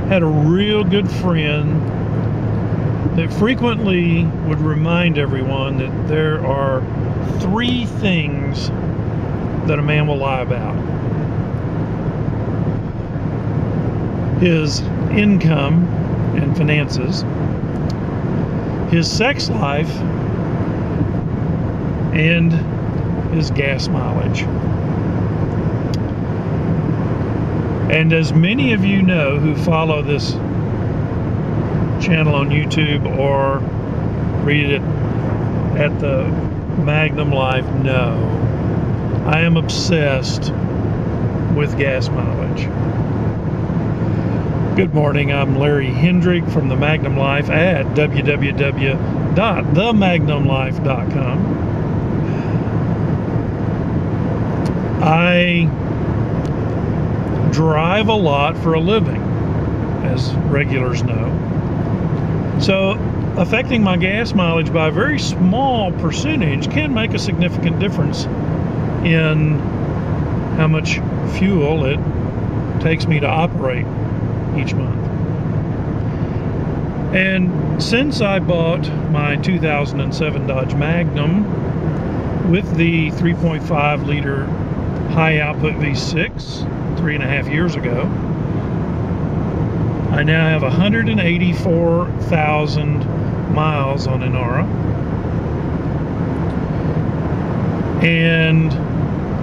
had a real good friend that frequently would remind everyone that there are 3 things that a man will lie about: his income and finances, his sex life, and his gas mileage. And as many of you know who follow this channel on YouTube or read it at the Magnum Life know, I am obsessed with gas mileage. Good morning, I'm Larry Hendrick from the Magnum Life at www.themagnumlife.com. I drive a lot for a living, as regulars know. So affecting my gas mileage by a very small percentage can make a significant difference in how much fuel it takes me to operate each month. And since I bought my 2007 Dodge Magnum with the 3.5 liter high output V6 3.5 years ago, I now have 184,000 miles on Inara, and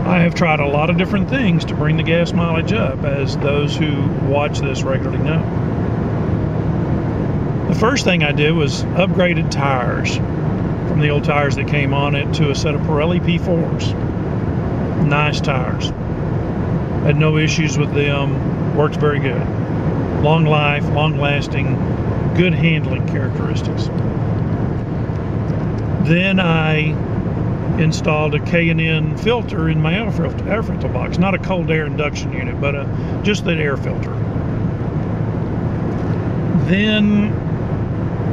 I have tried a lot of different things to bring the gas mileage up, as those who watch this regularly know. The first thing I did was upgraded tires from the old tires that came on it to a set of Pirelli P4s. Nice tires. Had no issues with them. Works very good. Long life, long lasting, good handling characteristics. Then I installed a K&N filter in my air filter box. Not a cold air induction unit, but just that air filter. Then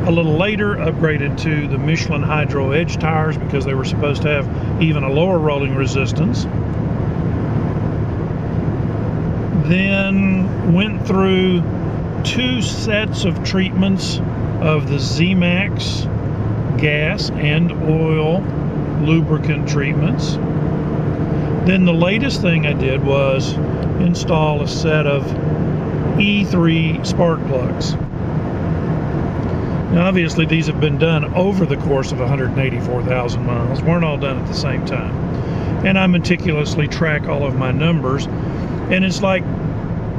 a little later upgraded to the Michelin Hydro Edge tires because they were supposed to have even a lower rolling resistance. Then went through 2 sets of treatments of the Z-Max gas and oil lubricant treatments. Then the latest thing I did was install a set of E3 spark plugs. Now obviously these have been done over the course of 184,000 miles, weren't all done at the same time. And I meticulously track all of my numbers, and it's like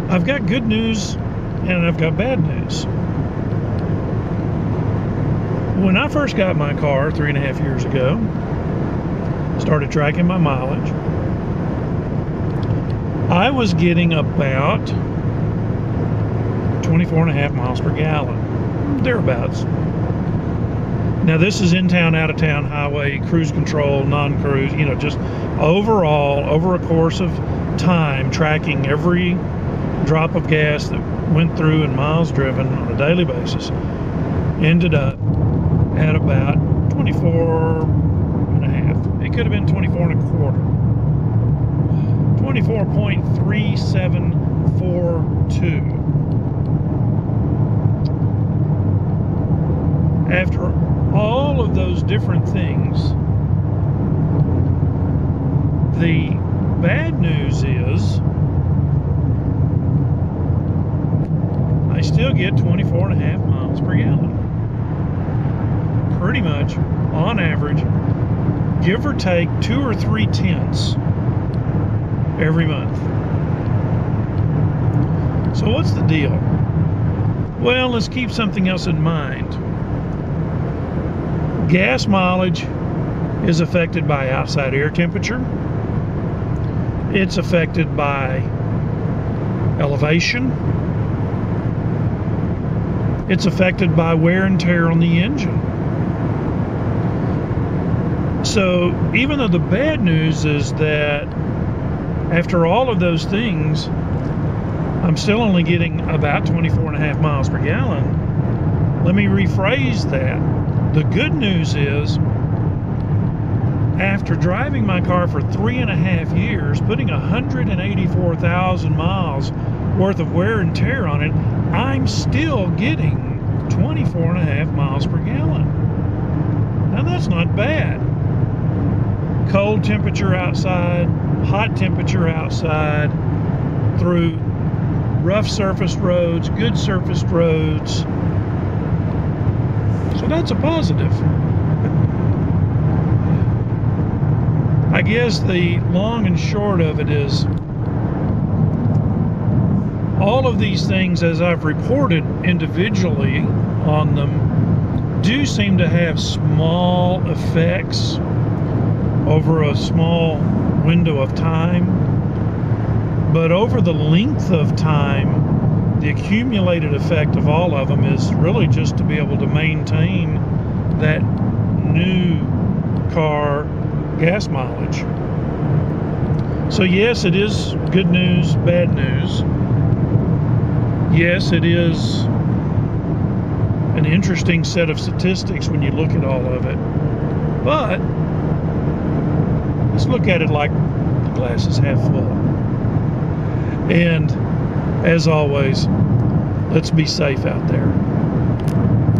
I've got good news and I've got bad news. When I first got my car 3.5 years ago, started tracking my mileage, I was getting about 24.5 miles per gallon, thereabouts. Now this is in town, out of town, highway, cruise control, non-cruise, you know, just overall, over a course of time, tracking every drop of gas that went through and miles driven on a daily basis, ended up at about 24.5. It could have been 24.25. 24.3742. After all of those different things, the bad news is I still get 24.5 miles per gallon. Pretty much, on average, give or take 2 or 3 tenths every month. So what's the deal? Well, let's keep something else in mind. Gas mileage is affected by outside air temperature. It's affected by elevation. It's affected by wear and tear on the engine. So even though the bad news is that after all of those things, I'm still only getting about 24.5 miles per gallon, let me rephrase that. The good news is, after driving my car for 3.5 years, putting 184,000 miles worth of wear and tear on it, I'm still getting 24.5 miles per gallon. Now that's not bad. Cold temperature outside, hot temperature outside, through rough surfaced roads, good surfaced roads. So that's a positive. I guess the long and short of it is, all of these things, as I've reported individually on them, do seem to have small effects over a small window of time. But over the length of time, the accumulated effect of all of them is really just to be able to maintain that new car gas mileage. So yes, it is good news, bad news. Yes, it is an interesting set of statistics when you look at all of it. But let's look at it like the glass is half full. And as always, let's be safe out there.